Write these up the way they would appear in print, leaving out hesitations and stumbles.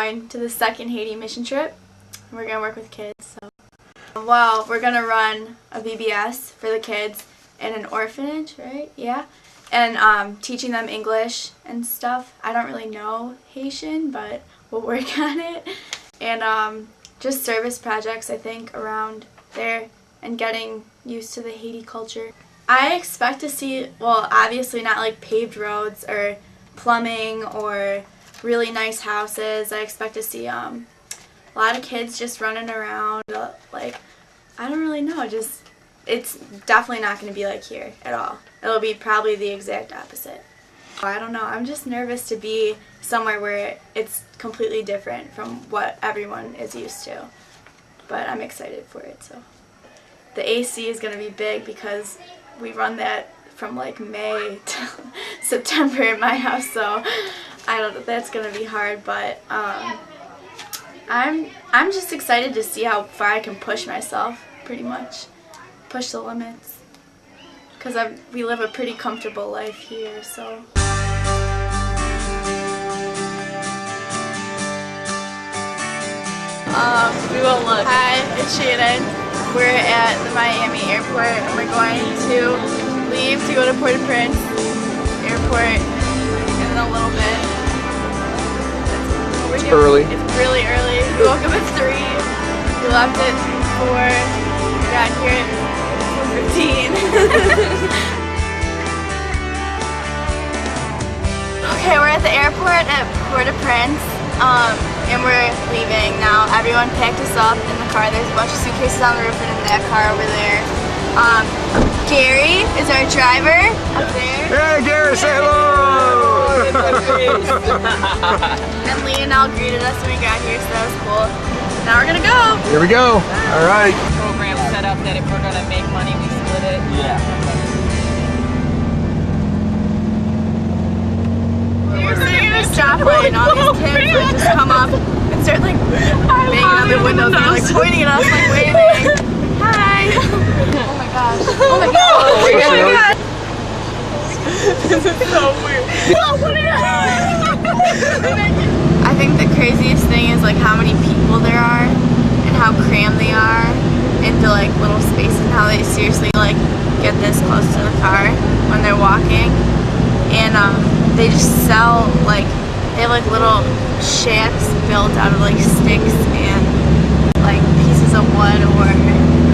going to the second Haiti mission trip. We're going to work with kids. So, well, we're going to run a VBS for the kids in an orphanage, right? Yeah. And teaching them English and stuff. I don't really know Haitian, but we'll work on it. And just service projects, I think, around there and getting used to the Haiti culture. I expect to see, well, obviously not like paved roads or plumbing or really nice houses. I expect to see a lot of kids just running around, like, I don't really know, just, it's definitely not going to be like here at all. It'll be probably the exact opposite. I don't know, I'm just nervous to be somewhere where it's completely different from what everyone is used to. But I'm excited for it, so. The AC is going to be big because we run that from like May to September in my house, so I don't know, that's going to be hard, but I'm just excited to see how far I can push myself, pretty much. Push the limits. Because we live a pretty comfortable life here, so. We won't look. Hi, it's Shannon. We're at the Miami airport and we're going to leave to go to Port-au-Prince airport in a little bit. It's early. It's really early. We woke up at 3. We left at 4. We got here at 4:15. Okay, we're at the airport at Port-au-Prince. And we're leaving now. Everyone packed us up in the car. There's a bunch of suitcases on the roof and in that car over there. Gary is our driver up there. Hey Gary, say hello! And Leonel greeted us when we got here, so that was cool. Now we're gonna go. Here we go. All right. Program set up that if we're gonna make money, we split it. Yeah. We're sitting in a stoplight and all these kids would just come up and start like banging on their windows and like pointing at us, like waving. Hi! Oh my gosh. Oh my god. Oh my god. This is so weird. Oh, what are you doing? I think the craziest thing is like how many people there are and how crammed they are into like little spaces and how they seriously like get this close to the car when they're walking. And they just sell, like, they have like little shacks built out of like sticks and like pieces of wood or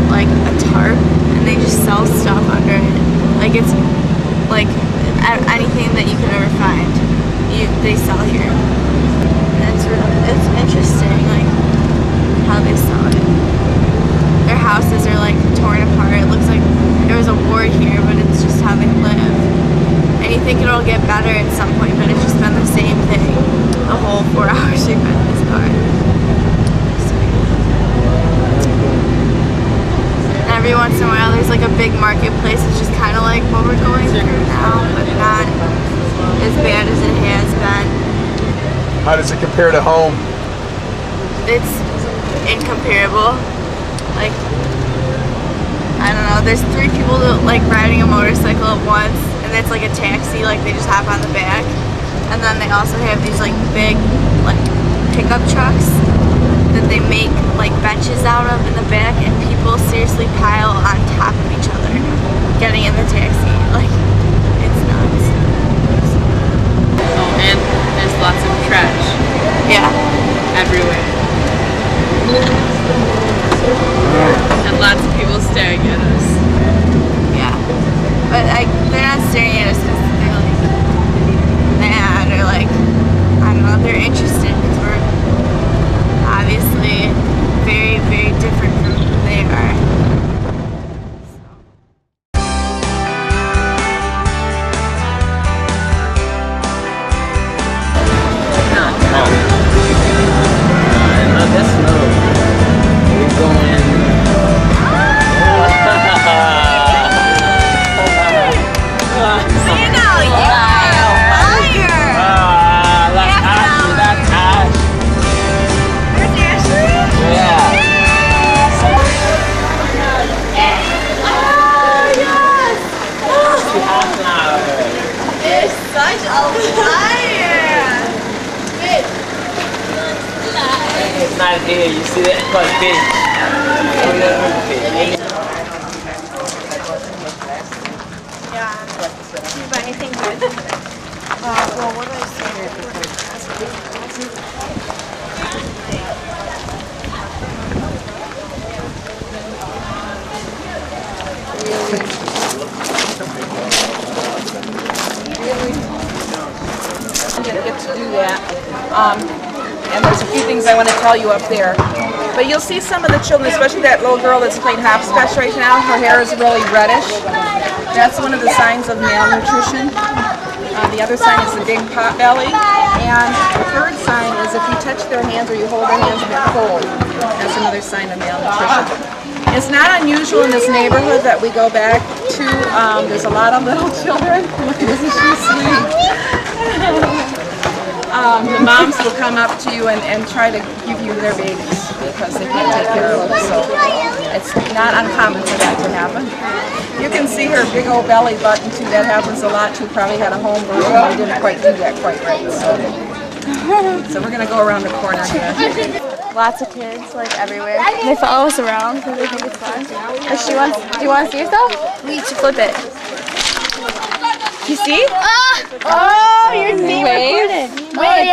like a tarp, and they just sell stuff under it. Like it's like anything that you could ever find, they sell here. And it's interesting, like how they sell it. Their houses are like torn apart. It looks like there was a war here, but it's just how they live. And you think it'll get better at some point, but it's just been the same thing the whole 4 hours we've been in this car. So, and every once in a while there's like a big marketplace. It's just kind of like what we're going through now, but not as bad as it has been. How does it compare to home? It's incomparable. Like, I don't know, there's 3 people that like riding a motorcycle at once. And it's like a taxi, like they just hop on the back. And then they also have these like big like pickup trucks that they make like benches out of in the back, and people seriously pile on top of each other getting in the taxi. Like, it's nuts. Oh, and there's lots of trash. Yeah. Everywhere. And lots of people staring at us. Yeah. But they're not staring at us because they're like mad or like, I don't know, they're interested because we're obviously very, very different from who they are. That's It's not here. You see that? It's called fish. Yeah. Did you buy anything good? Well, what did I say here? I didn't get to do that. And there's a few things I want to tell you up there. But you'll see some of the children, especially that little girl that's playing hopscotch right now. Her hair is really reddish. That's one of the signs of malnutrition. The other sign is the big pot belly. And the third sign is if you touch their hands or you hold their hands and they're cold. That's another sign of malnutrition. It's not unusual in this neighborhood that we go back to. There's a lot of little children. Look, isn't she sweet? The moms will come up to you and try to give you their babies because they can't take care of them. So it's not uncommon for that to happen. You can see her big old belly button too. That happens a lot too. Probably had a home birth and they didn't quite do that quite right. So we're going to go around the corner here. Lots of kids, like everywhere. They follow us around because they think it's fun. But do you want to see yourself? We should flip it. You see? Oh, you're being recorded. Wait.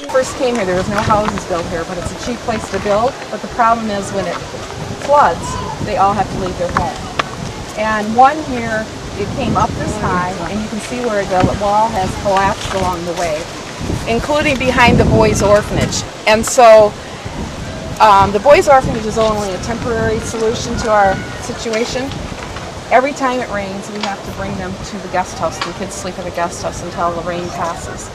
First came here, there was no houses built here, but it's a cheap place to build. But the problem is when it floods, they all have to leave their home. And one here, it came up this high, and you can see where the wall has collapsed along the way, including behind the boys' orphanage. And so the boys' orphanage is only a temporary solution to our situation. Every time it rains, we have to bring them to the guest house. The kids sleep at the guest house until the rain passes.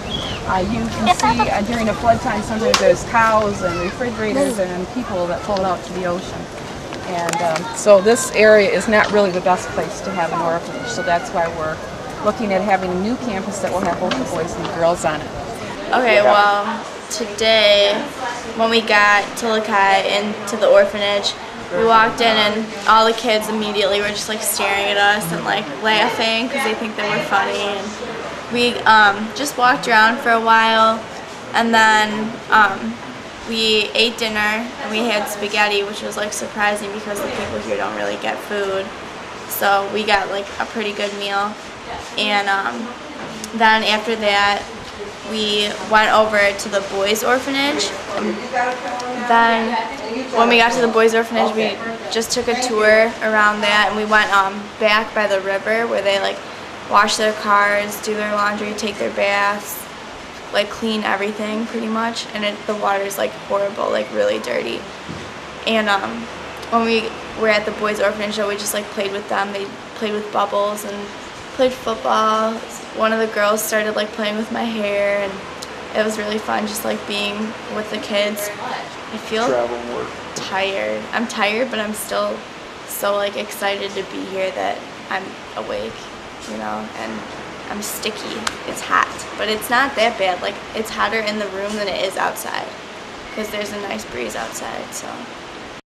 You can see during the flood time, sometimes there's cows and refrigerators and people that float out to the ocean. And so this area is not really the best place to have an orphanage. So that's why we're looking at having a new campus that will have both the boys and the girls on it. Okay, well, today when we got to Les Cayes into the orphanage, we walked in and all the kids immediately were just like staring at us and like laughing because they think that we're funny. And we just walked around for a while, and then we ate dinner and we had spaghetti, which was like surprising because the people here don't really get food. So we got like a pretty good meal. And then after that, we went over to the boys' orphanage. Then when we got to the boys' orphanage, we just took a tour around that, and we went back by the river where they like wash their cars, do their laundry, take their baths, like clean everything pretty much. And the water is like horrible, like really dirty. And when we were at the boys' orphanage, we just like played with them. They played with bubbles and played football. One of the girls started like playing with my hair, and it was really fun just like being with the kids. I feel tired. I'm tired, but I'm still so like excited to be here that I'm awake, you know, and I'm sticky. It's hot, but it's not that bad. Like, it's hotter in the room than it is outside because there's a nice breeze outside, so.